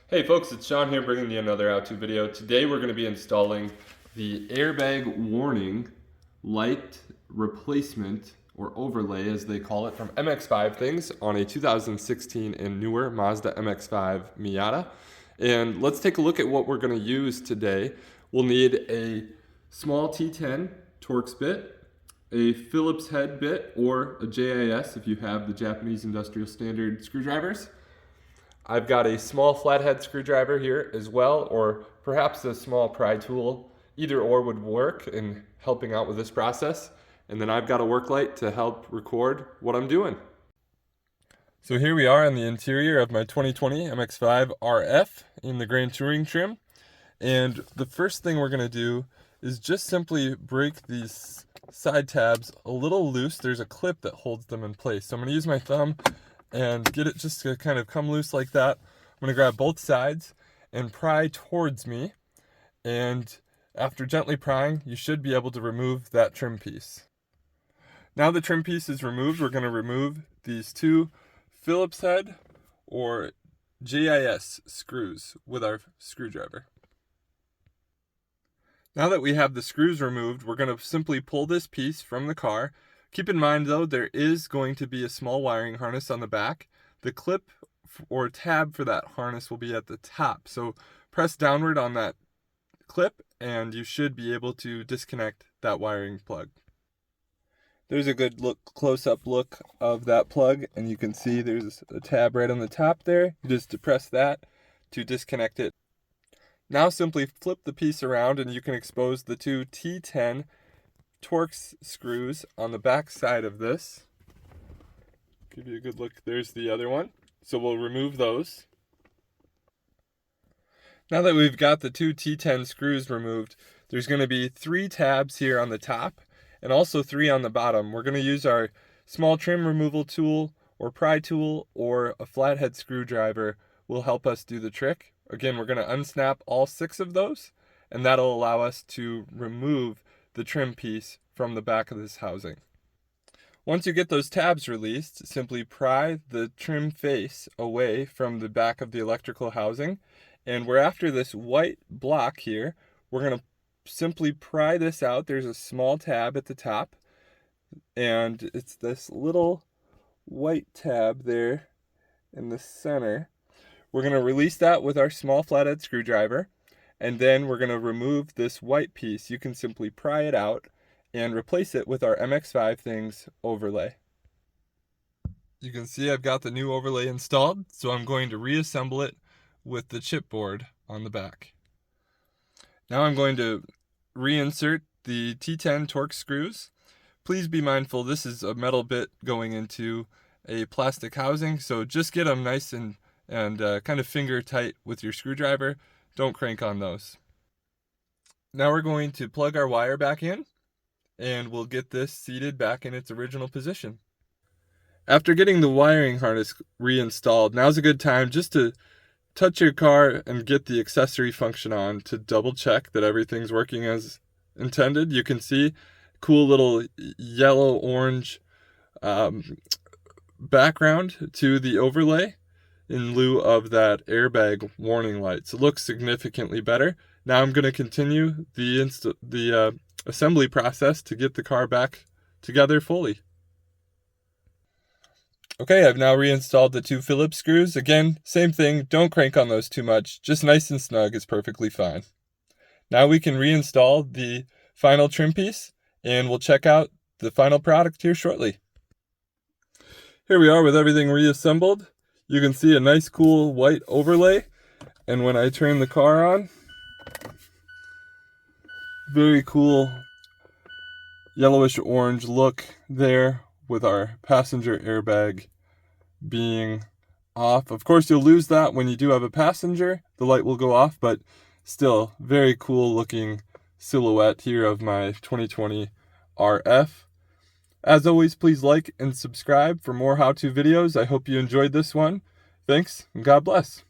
Hey folks, it's Sean here bringing you another how-to video. Today we're going to be installing the airbag warning light replacement or overlay as they call it from MX5things on a 2016 and newer Mazda MX-5 Miata. And let's take a look at what we're going to use today. We'll need a small T10 Torx bit, a Phillips head bit or a JIS if you have the Japanese Industrial Standard screwdrivers. I've got a small flathead screwdriver here as well, or perhaps a small pry tool. Either or would work in helping out with this process. And then I've got a work light to help record what I'm doing. So here we are on the interior of my 2020 MX-5 RF in the Grand Touring trim. And the first thing we're going to do is just simply break these side tabs a little loose. There's a clip that holds them in place. So I'm going to use my thumb and get it just to kind of come loose like that. I'm going to grab both sides and pry towards me, and after gently prying, you should be able to remove that trim piece. Now the trim piece is removed, we're going to remove these two Phillips head or JIS screws with our screwdriver. Now that we have the screws removed, we're going to simply pull this piece from the car. Keep in mind though, there is going to be a small wiring harness on the back. The clip or tab for that harness will be at the top. So press downward on that clip and you should be able to disconnect that wiring plug. There's a good close-up look of that plug, and you can see there's a tab right on the top there. You just depress that to disconnect it. Now simply flip the piece around and you can expose the two T10 Torx screws on the back side of this. Give you a good look. There's the other one. So we'll remove those. Now that we've got the two T10 screws removed, there's going to be 3 tabs here on the top and also 3 on the bottom. We're going to use our small trim removal tool or pry tool or a flathead screwdriver will help us do the trick. Again, we're going to unsnap all 6 of those, and that'll allow us to remove the trim piece from the back of this housing. Once you get those tabs released, simply pry the trim face away from the back of the electrical housing, and we're after this white block here. We're going to simply pry this out. There's a small tab at the top, and it's this little white tab there in the center. We're going to release that with our small flathead screwdriver. And then we're going to remove this white piece. You can simply pry it out and replace it with our MX5things overlay. You can see I've got the new overlay installed, so I'm going to reassemble it with the chipboard on the back. Now I'm going to reinsert the T10 Torx screws. Please be mindful, this is a metal bit going into a plastic housing, so just get them nice and kind of finger tight with your screwdriver. Don't crank on those. Now we're going to plug our wire back in and we'll get this seated back in its original position. After getting the wiring harness reinstalled, now's a good time just to touch your car and get the accessory function on to double check that everything's working as intended. You can see cool little yellow-orange background to the overlay in lieu of that airbag warning lights. It looks significantly better. Now I'm going to continue the assembly process to get the car back together fully. Okay, I've now reinstalled the 2 Phillips screws. Again, same thing, don't crank on those too much. Just nice and snug is perfectly fine. Now we can reinstall the final trim piece and we'll check out the final product here shortly. Here we are with everything reassembled. You can see a nice cool white overlay, and when I turn the car on, very cool yellowish orange look there with our passenger airbag being off. Of course you'll lose that when you do have a passenger, the light will go off, but still very cool looking silhouette here of my 2020 RF. As always, please like and subscribe for more how-to videos. I hope you enjoyed this one. Thanks, and God bless.